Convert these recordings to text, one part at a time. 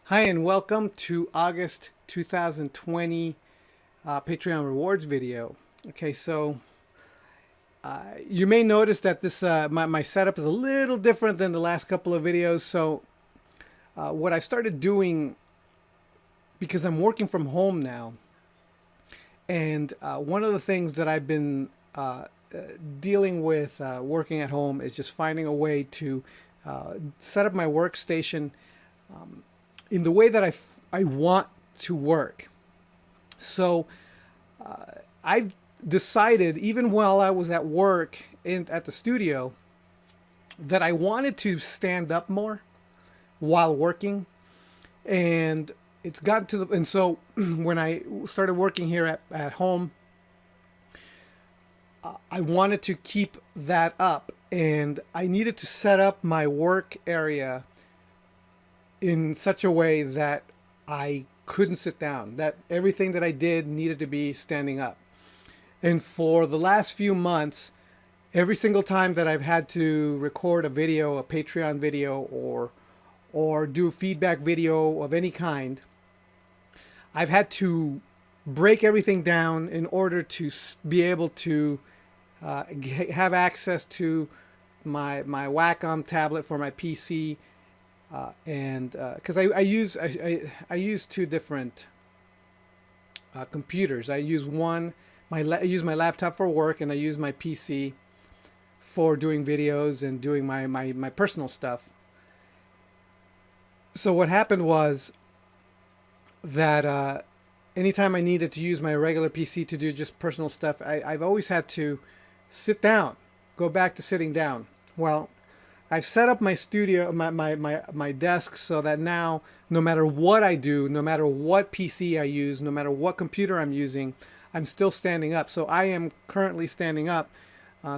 Hi, and welcome to August 2020 Patreon rewards video. Okay, so you may notice that this my setup is a little different than the last couple of videos. So what I started doing, because I'm working from home now, and one of the things that I've been dealing with working at home is just finding a way to set up my workstation in the way that I want to work. So I've decided, even while I was at work at the studio, that I wanted to stand up more while working. And it's gotten to and so when I started working here at home, I wanted to keep that up, and I needed to set up my work area in such a way that I couldn't sit down, that everything that I did needed to be standing up. And for the last few months, every single time that I've had to record a video, a Patreon video, or do feedback video of any kind, I've had to break everything down in order to be able to have access to my Wacom tablet for my PC. And because I use two different computers. I use I use my laptop for work, and I use my PC for doing videos and doing my personal stuff. So what happened was that anytime I needed to use my regular PC to do just personal stuff, I've always had to sit down, go back to sitting down. Well, I've set up my studio, my desk, so that now, no matter what I do, no matter what PC I use, no matter what computer I'm using, I'm still standing up. So I am currently standing up.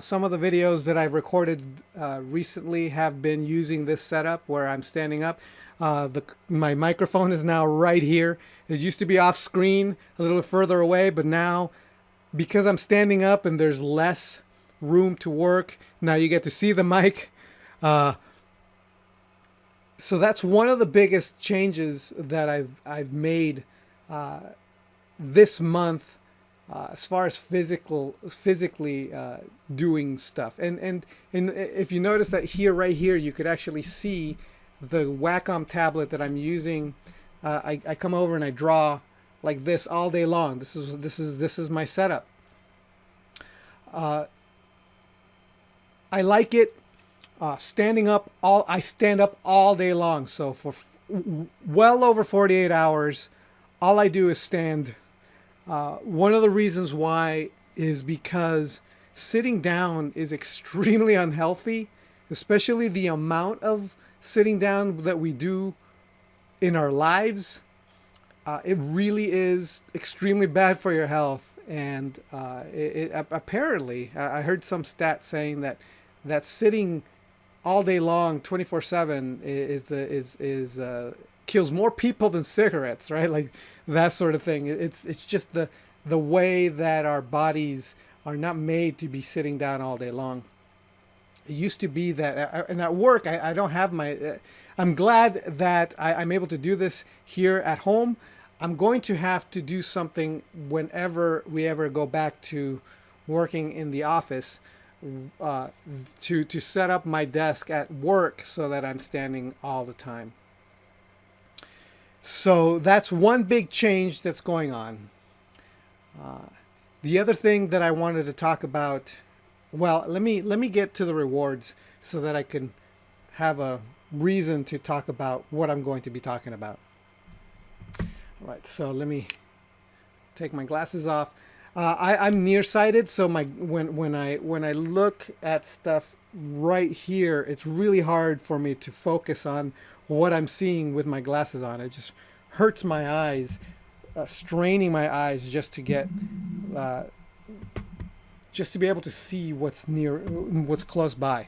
Some of the videos that I've recorded recently have been using this setup where I'm standing up. My microphone is now right here. It used to be off screen, a little further away, but now, because I'm standing up and there's less room to work, now you get to see the mic. So that's one of the biggest changes that I've made this month, as far as physically doing stuff. And if you notice that right here, you could actually see the Wacom tablet that I'm using. I come over and I draw like this all day long. This is my setup. I like it. Standing up, I stand up all day long. So for well over 48 hours, all I do is stand. One of the reasons why is because sitting down is extremely unhealthy, especially the amount of sitting down that we do in our lives. It really is extremely bad for your health. And apparently, I heard some stat saying that sitting all day long, 24/7, is kills more people than cigarettes, right? Like that sort of thing. It's just the way that our bodies are not made to be sitting down all day long. It used to be that, and at work, I don't have my. I'm glad that I'm able to do this here at home. I'm going to have to do something whenever we ever go back to working in the office, to set up my desk at work so that I'm standing all the time. So that's one big change that's going on. The other thing that I wanted to talk about, well, let me get to the rewards so that I can have a reason to talk about what I'm going to be talking about. All right, so let me take my glasses off. I'm nearsighted, so when I look at stuff right here, it's really hard for me to focus on what I'm seeing with my glasses on. It just hurts my eyes, straining my eyes just to get, just to be able to see what's close by.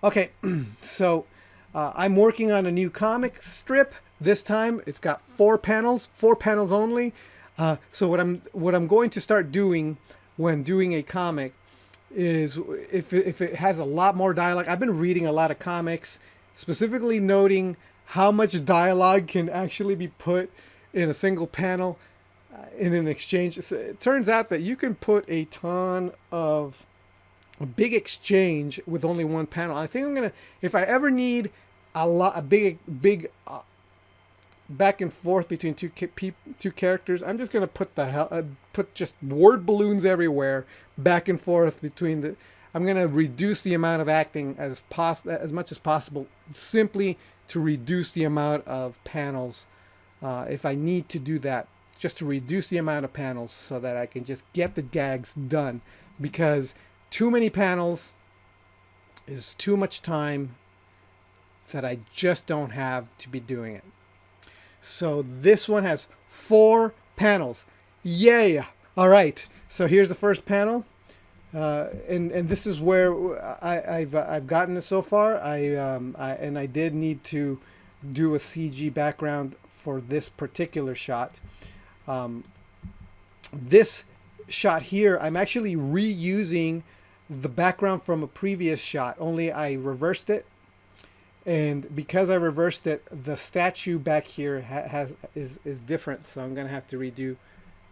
Okay, so I'm working on a new comic strip. This time it's got 4 panels only. So what I'm going to start doing when doing a comic is, if it has a lot more dialogue. I've been reading a lot of comics, specifically noting how much dialogue can actually be put in a single panel in an exchange. It turns out that you can put a ton of a big exchange with only one panel. I think I'm gonna, if I ever need a big back and forth between two characters, I'm just gonna put just word balloons everywhere, back and forth between the. I'm gonna reduce the amount of acting as much as possible, simply to reduce the amount of panels. If I need to do that, just to reduce the amount of panels so that I can just get the gags done, because too many panels is too much time that I just don't have to be doing it. So this one has 4 panels. Yay! All right. So here's the first panel, and this is where I've gotten it so far. I did need to do a CG background for this particular shot. This shot here, I'm actually reusing the background from a previous shot, only I reversed it. And because I reversed it, the statue back here is different, so I'm going to have to redo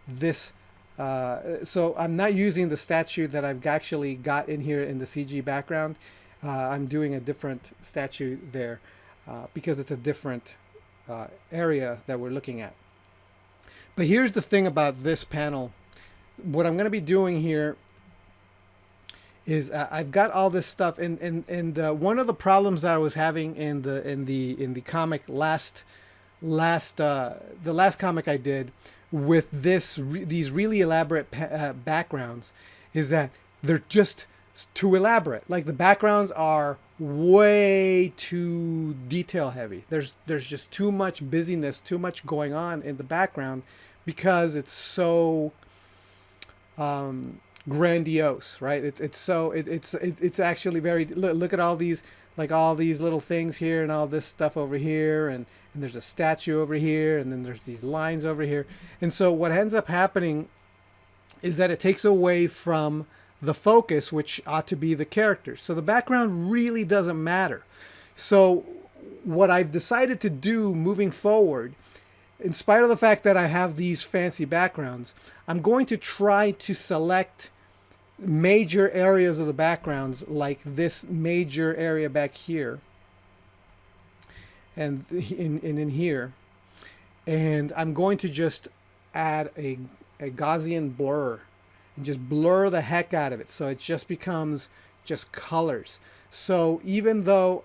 this. So I'm not using the statue that I've actually got in here in the CG background. I'm doing a different statue there because it's a different area that we're looking at. But here's the thing about this panel. What I'm going to be doing here is I've got all this stuff, and one of the problems that I was having in the comic the last comic I did with these really elaborate backgrounds is that they're just too elaborate. Like, the backgrounds are way too detail heavy. There's just too much busyness, too much going on in the background because it's so grandiose, right? It's actually very, look at all these, like all these little things here and all this stuff over here, and there's a statue over here, and then there's these lines over here. And so what ends up happening is that it takes away from the focus, which ought to be the characters. So the background really doesn't matter. So what I've decided to do moving forward, in spite of the fact that I have these fancy backgrounds, I'm going to try to select major areas of the backgrounds, like this major area back here and in here, and I'm going to just add a Gaussian blur and just blur the heck out of it, so it just becomes just colors. So even though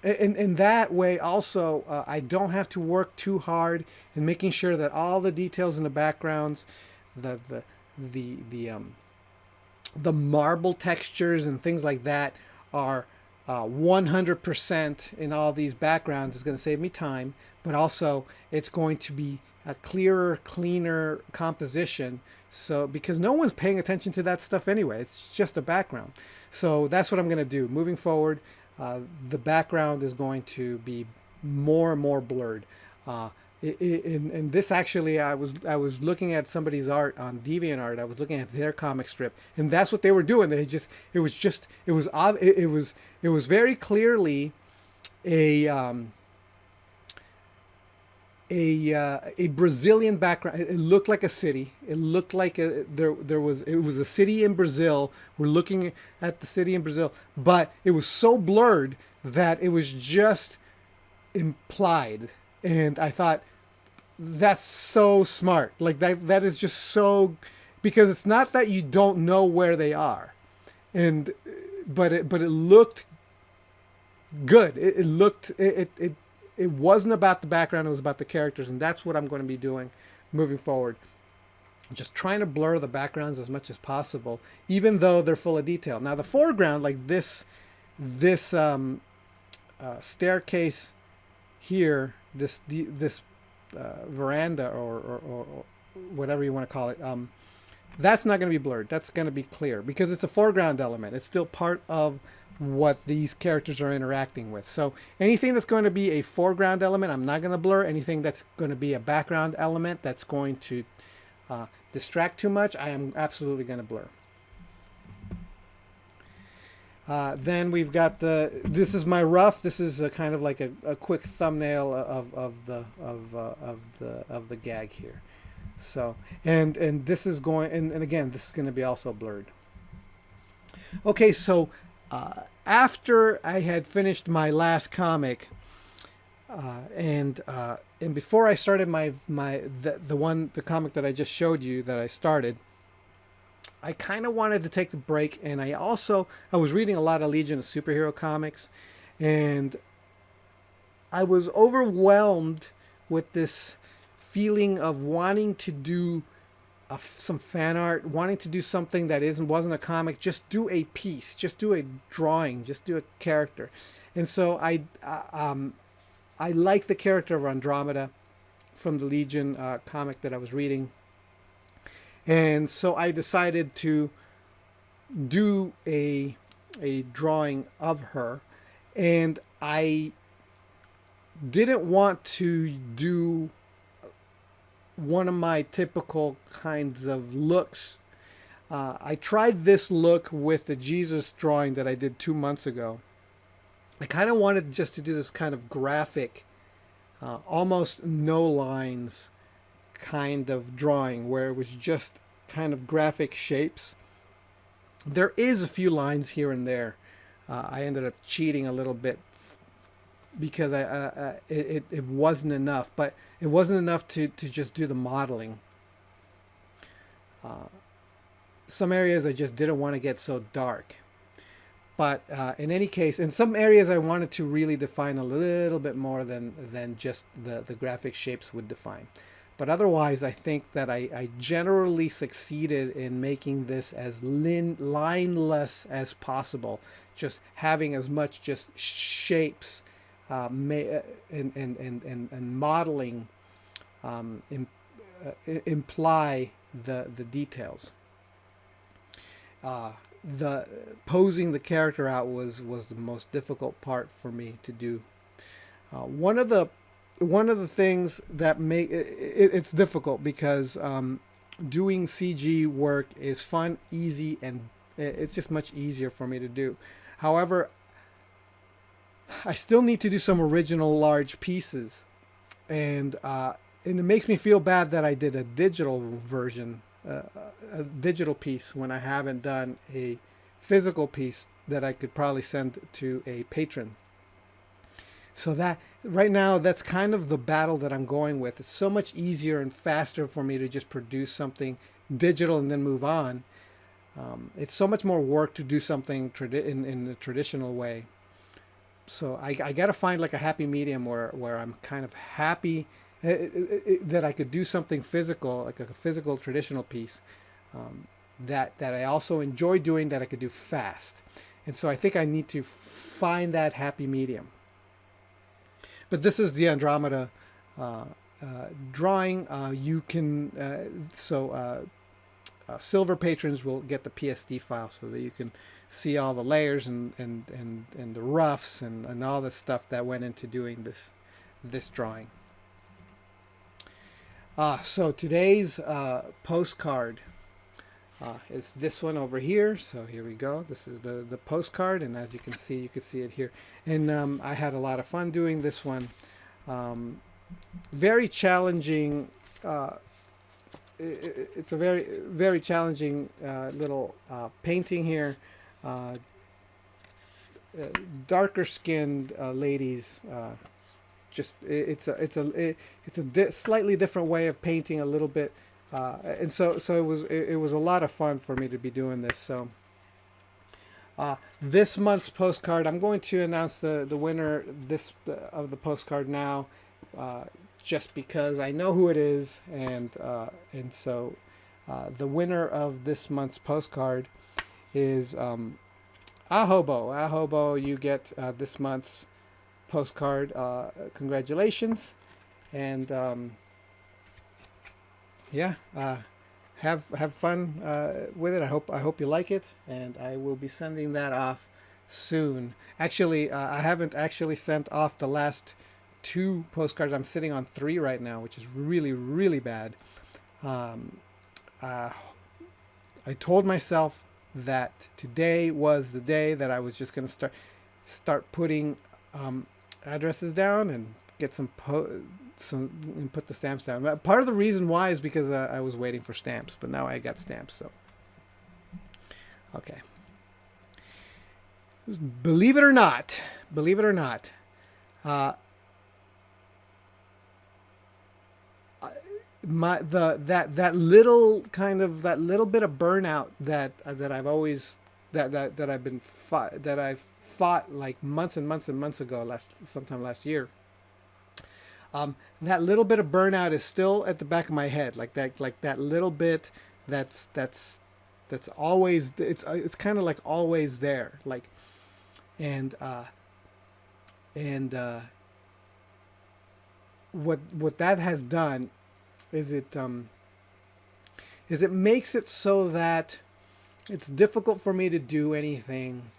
in that way also I don't have to work too hard in making sure that all the details in the backgrounds, the marble textures and things like that are 100% in all these backgrounds. Is going to save me time, but also it's going to be a clearer, cleaner composition. So, because no one's paying attention to that stuff anyway, it's just a background. So that's what I'm going to do moving forward. The background is going to be more and more blurred. In this, actually, I was looking at somebody's art on DeviantArt. I was looking at their comic strip, and that's what they were doing. It was very clearly a Brazilian background. It looked like a city. It looked like it was a city in Brazil. We're looking at the city in Brazil, but it was so blurred that it was just implied. And I thought, that's so smart. Like, that is just so, because it's not that you don't know where they are, but it looked good. It wasn't about the background, it was about the characters, and that's what I'm going to be doing moving forward. Just trying to blur the backgrounds as much as possible, even though they're full of detail. Now the foreground, like this staircase here, this veranda or whatever you want to call it, that's not going to be blurred. That's going to be clear because it's a foreground element. It's still part of what these characters are interacting with. So anything that's going to be a foreground element, I'm not going to blur. Anything that's going to be a background element that's going to distract too much, I am absolutely going to blur. Then we've got this is my rough. This is a kind of like a quick thumbnail of the gag here. So, and this is going, and again, this is going to be also blurred. Okay, so after I had finished my last comic, and before I started the comic that I just showed you that I started, I kind of wanted to take the break, and I was reading a lot of Legion of Superhero comics, and I was overwhelmed with this feeling of wanting to do some fan art, wanting to do something that wasn't a comic. Just do a piece, just do a drawing, just do a character. And so I like the character of Andromeda from the Legion comic that I was reading, and so I decided to do a drawing of her, and I didn't want to do one of my typical kinds of looks. I tried this look with the Jesus drawing that I did 2 months ago. I kind of wanted just to do this kind of graphic, almost no lines kind of drawing where it was just kind of graphic shapes. There is a few lines here and there. I ended up cheating a little bit because it wasn't enough, but it wasn't enough to just do the modeling. Some areas I just didn't want to get so dark. But in any case, in some areas I wanted to really define a little bit more than just the graphic shapes would define. But otherwise, I think that I generally succeeded in making this as lineless as possible, just having as much just shapes and modeling imply the details. The posing the character out was the most difficult part for me to do. One of the things that make it's difficult because doing CG work is fun, easy, and it's just much easier for me to do. However, I still need to do some original large pieces, and it makes me feel bad that I did a digital version, a digital piece, when I haven't done a physical piece that I could probably send to a patron. So that right now, that's kind of the battle that I'm going with. It's so much easier and faster for me to just produce something digital and then move on. It's so much more work to do something in a traditional way. So I got to find like a happy medium where I'm kind of happy that I could do something physical, like a physical traditional piece, that I also enjoy doing, that I could do fast. And so I think I need to find that happy medium. But this is the Andromeda drawing. You can silver patrons will get the PSD file so that you can see all the layers and the roughs and all the stuff that went into doing this drawing. So today's postcard is this one over here. So here we go. This is the postcard, and as you can see it here. And I had a lot of fun doing this one. Very challenging. It's a very, very challenging little painting here. Darker skinned ladies. It's a slightly different way of painting a little bit, and so it was a lot of fun for me to be doing this. So this month's postcard, I'm going to announce the winner of the postcard now, just because I know who it is, and so the winner of this month's postcard is Ahobo. Ahobo, you get this month's postcard. Congratulations, and have fun with it. I hope you like it, and I will be sending that off soon. Actually, I haven't actually sent off the last 2 postcards. I'm sitting on 3 right now, which is really, really bad. I told myself that today was the day that I was just going to start putting addresses down and get some and put the stamps down. Part of the reason why is because I was waiting for stamps, but now I got stamps. So, okay. Believe it or not, uh, that little bit of burnout that I've fought like months and months and months ago, sometime last year. That little bit of burnout is still at the back of my head, like that little bit that's always, it's kind of like always there, like, and what that has done is it makes it so that it's difficult for me to do anything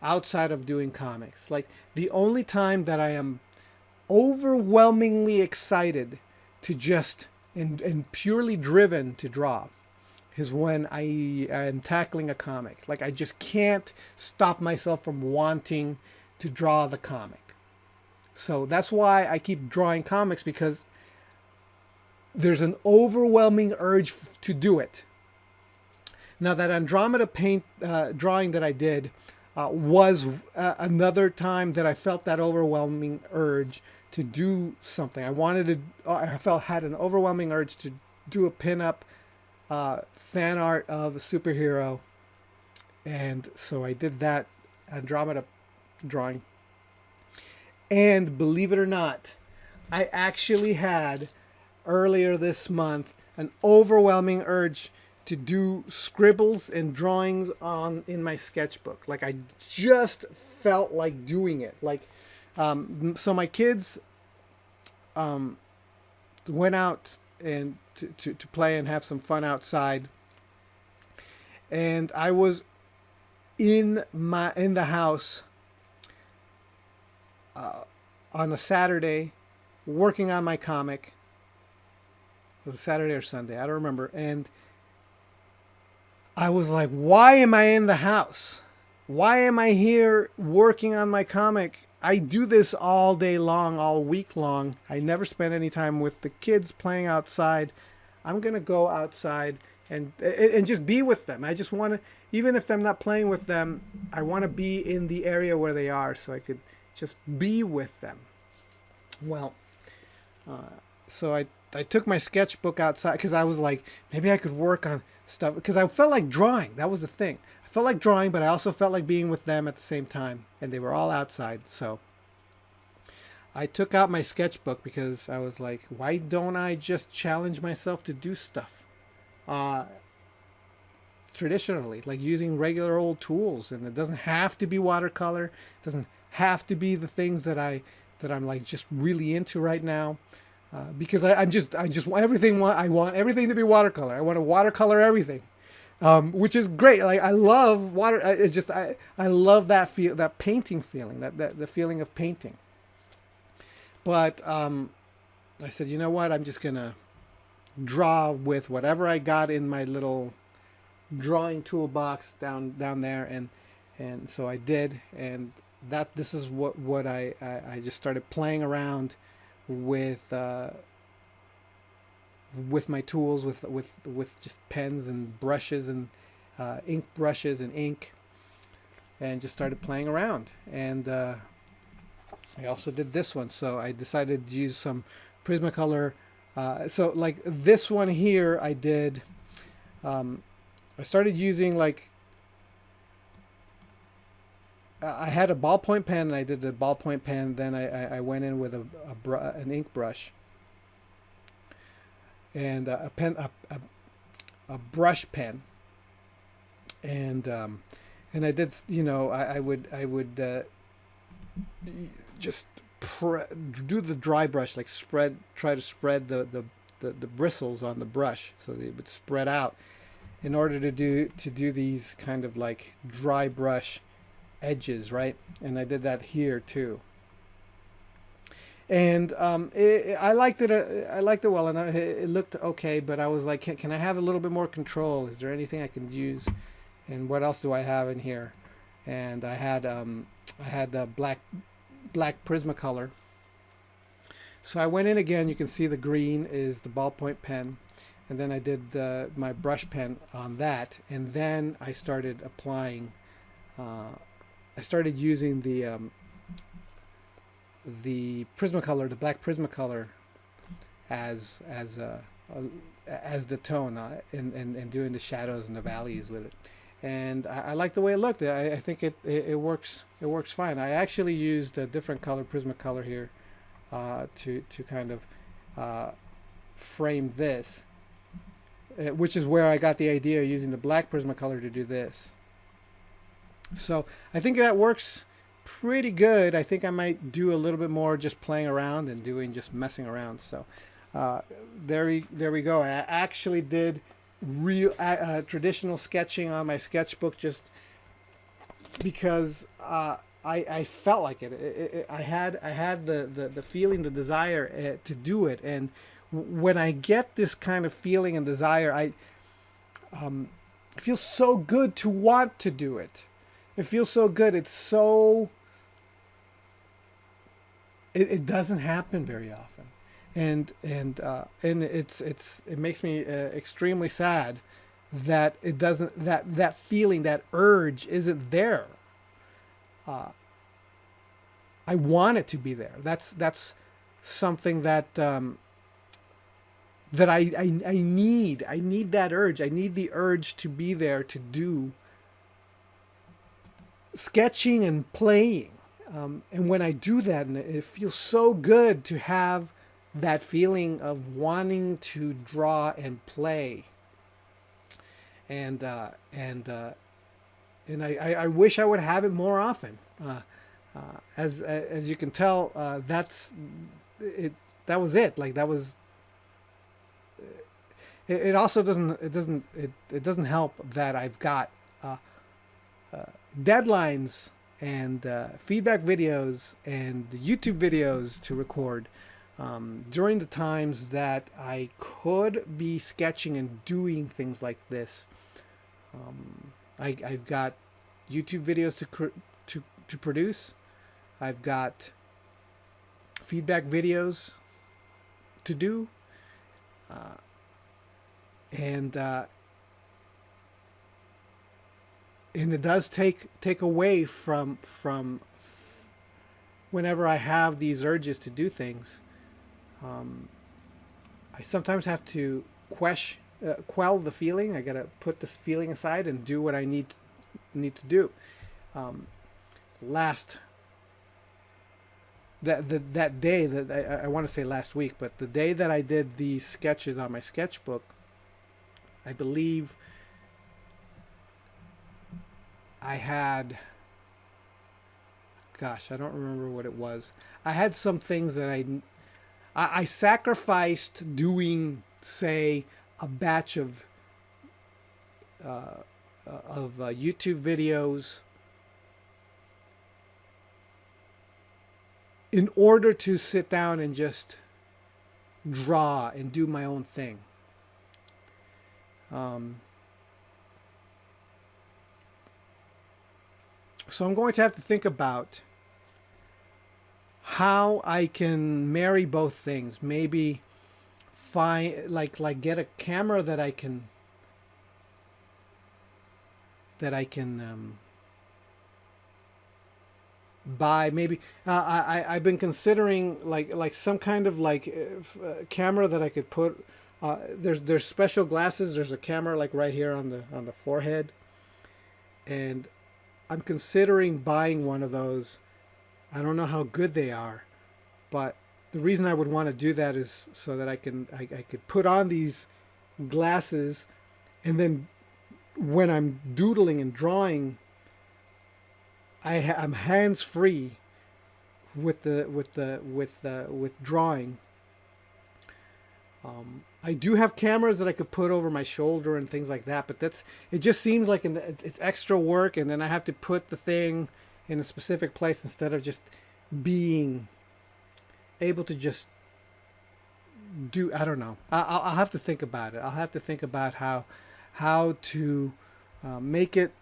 outside of doing comics. Like, the only time that I am overwhelmingly excited to just and purely driven to draw is when I am tackling a comic. Like, I just can't stop myself from wanting to draw the comic. So that's why I keep drawing comics, because there's an overwhelming urge to do it. Now, that Andromeda paint drawing that I did was another time that I felt that overwhelming urge to do something. Had an overwhelming urge to do a pinup fan art of a superhero, and so I did that Andromeda drawing. And believe it or not, I actually had earlier this month an overwhelming urge to do scribbles and drawings in my sketchbook. Like, I just felt like doing it. Like, so my kids went out and to play and have some fun outside, and I was in the house on a Saturday working on my comic. It was a Saturday or Sunday, I don't remember. And I was like, why am I in the house? Why am I here working on my comic? I do this all day long, all week long. I never spend any time with the kids playing outside. I'm going to go outside and just be with them. I just want to, even if I'm not playing with them, I want to be in the area where they are so I could just be with them. Well, so I took my sketchbook outside because I was like, maybe I could work on stuff, because I felt like drawing. That was the thing. I felt like drawing, but I also felt like being with them at the same time, and they were all outside. So I took out my sketchbook because I was like, why don't I just challenge myself to do stuff traditionally, like using regular old tools? And it doesn't have to be watercolor. It doesn't have to be the things that I'm like just really into right now. Because I just want everything. I want everything to be watercolor. I want to watercolor everything, which is great. Like, I love water. I love that painting feeling, that the feeling of painting. But I said, you know what? I'm just gonna draw with whatever I got in my little drawing toolbox down there, and so I did. And this is what I just started playing around with my tools, with just pens and brushes and ink brushes and ink, and just started playing around. And I also did this one, so I decided to use some Prismacolor. So like this one here, I did. I started using, like, I had a ballpoint pen, and I did a ballpoint pen. Then I went in with an ink brush and a brush pen, and I did, I would just do the dry brush, like try to spread the bristles on the brush so they would spread out in order to do these kind of like dry brush edges, right? And I did that here too. And I liked it. I liked it well enough. It looked okay, but I was like, can I have a little bit more control? Is there anything I can use? And what else do I have in here? And I had the black Prismacolor. So I went in again. You can see the green is the ballpoint pen, and then I did my brush pen on that, and then I started applying. I started using the Prismacolor, the black Prismacolor, as as the tone, and doing the shadows and the values with it. And I like the way it looked. I think it works. It works fine. I actually used a different color Prismacolor here to kind of frame this, which is where I got the idea of using the black Prismacolor to do this. So I think that works pretty good. I think I might do a little bit more just playing around and doing just messing around. So there we go. I actually did real traditional sketching on my sketchbook just because I felt like it. I had the feeling, the desire to do it. And when I get this kind of feeling and desire, it feels so good to want to do it. It feels so good. It's so... It doesn't happen very often, and it makes me extremely sad that it doesn't, that feeling, that urge isn't there. I want it to be there. That's something that that I need. I need that urge. I need the urge to be there to do sketching and playing. And when I do that, and it feels so good to have that feeling of wanting to draw and play. And I wish I would have it more often. As you can tell, that's it. That was it. Like that was. It also doesn't help that I've got deadlines and feedback videos and YouTube videos to record during the times that I could be sketching and doing things like this. I've got YouTube videos to produce. I've got feedback videos to do, and it does take away from whenever I have these urges to do things. I sometimes have to quell the feeling. I gotta put this feeling aside and do what I need to do. That day that I want to say last week, but the day that I did these sketches on my sketchbook, I believe I had, gosh, I don't remember what it was. I had some things that I sacrificed doing, say, a batch of YouTube videos in order to sit down and just draw and do my own thing. So I'm going to have to think about how I can marry both things. Maybe find like get a camera that I can buy. Maybe I've been considering like some kind of camera that I could put. There's special glasses. There's a camera like right here on the forehead, and I'm considering buying one of those. I don't know how good they are, but the reason I would want to do that is so that I could put on these glasses, and then when I'm doodling and drawing, I'm hands free with drawing. I do have cameras that I could put over my shoulder and things like that, but it just seems like it's extra work, and then I have to put the thing in a specific place instead of just being able to just do. I don't know. I'll have to think about it. I'll have to think about how to make it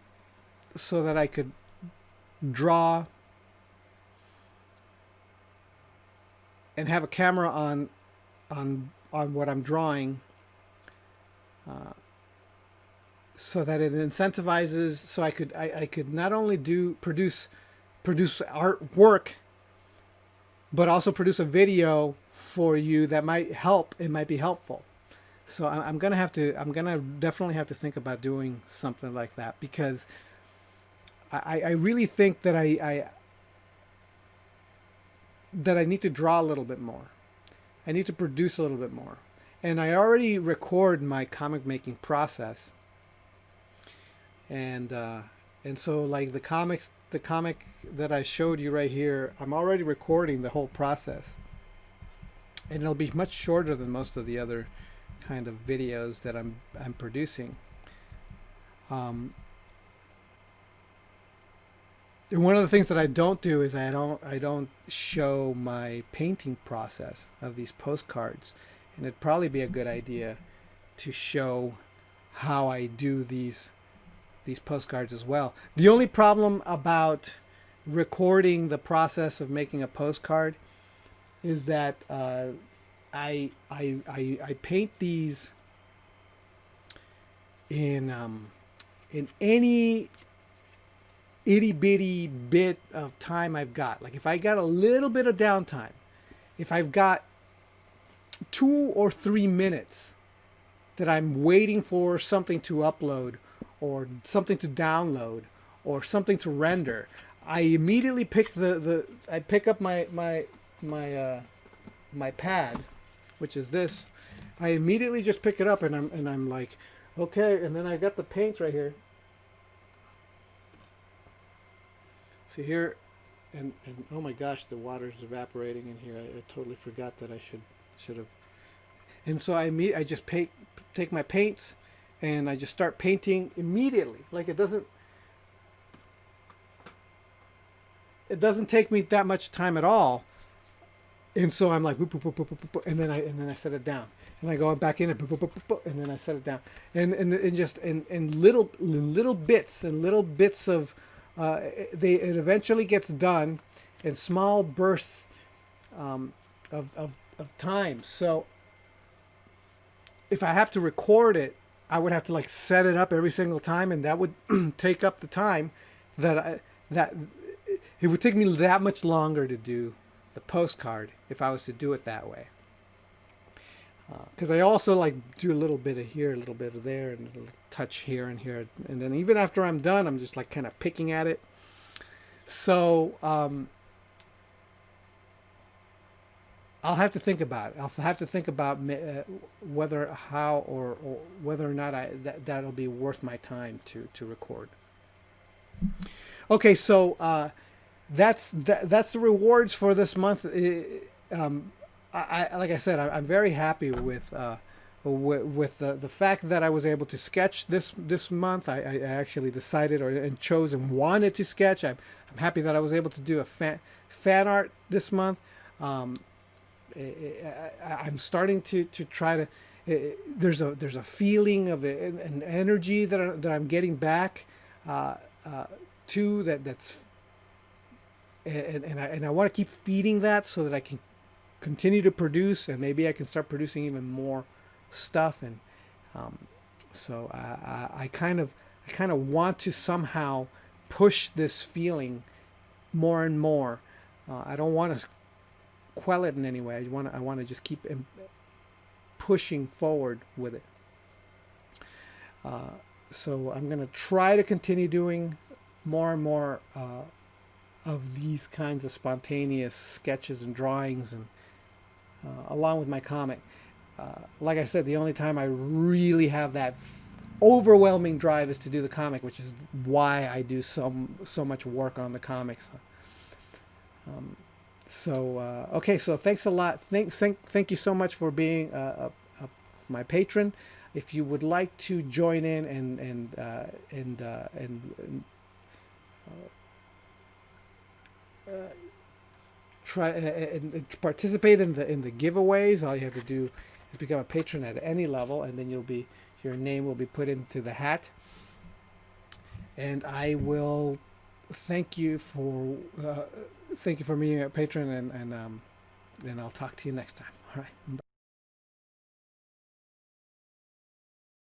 so that I could draw and have a camera on what I'm drawing, so that it incentivizes, so I could not only produce artwork, but also produce a video for you that might help. It might be helpful. So I'm gonna definitely have to think about doing something like that, because I really think that I need to draw a little bit more. I need to produce a little bit more. And I already record my comic making process. And so like the comic that I showed you right here, I'm already recording the whole process. And it'll be much shorter than most of the other kind of videos that I'm producing. And one of the things that I don't do is I don't show my painting process of these postcards, and it'd probably be a good idea to show how I do these postcards as well. The only problem about recording the process of making a postcard is that I paint these in any itty bitty bit of time I've got. Like if I got a little bit of downtime, if I've got 2 or 3 minutes that I'm waiting for something to upload or something to download or something to render, I immediately pick I pick up my pad, which is this. I immediately just pick it up and I'm like, okay, and then I got the paints right here. See here, and oh my gosh, the water's evaporating in here. I totally forgot that I should have. And so I just take my paints and I just start painting immediately. Like it doesn't take me that much time at all. And so I'm like, and then I set it down, and I go back in and then I set it down, and just in little bits of. It eventually gets done in small bursts of time. So if I have to record it, I would have to like set it up every single time, and that would take up the time that it would take me that much longer to do the postcard if I was to do it that way. Because I also like do a little bit of here, a little bit of there, and a little touch here and here, and then even after I'm done, I'm just like kind of picking at it. So I'll have to think about it. I'll have to think about whether or not that'll be worth my time to record. Okay, so that's the rewards for this month. I like I said, I'm very happy with the fact that I was able to sketch this month. I actually decided and chose and wanted to sketch. I'm happy that I was able to do a fan art this month. I'm starting to try to. There's a feeling of an energy that I'm getting back to that's. And I want to keep feeding that so that I can continue to produce, and maybe I can start producing even more stuff. And so I kind of want to somehow push this feeling more and more. I don't want to quell it in any way. I want to just keep pushing forward with it. So I'm going to try to continue doing more and more of these kinds of spontaneous sketches and drawings, and along with my comic. Like I said, the only time I really have that overwhelming drive is to do the comic, which is why I do so much work on the comics. Okay, so thanks a lot. Thank you so much for being my patron. If you would like to join in and try and participate in the giveaways, all you have to do is become a patron at any level, and then your name will be put into the hat. And I will thank you for being a patron, and I'll talk to you next time. All right. Bye.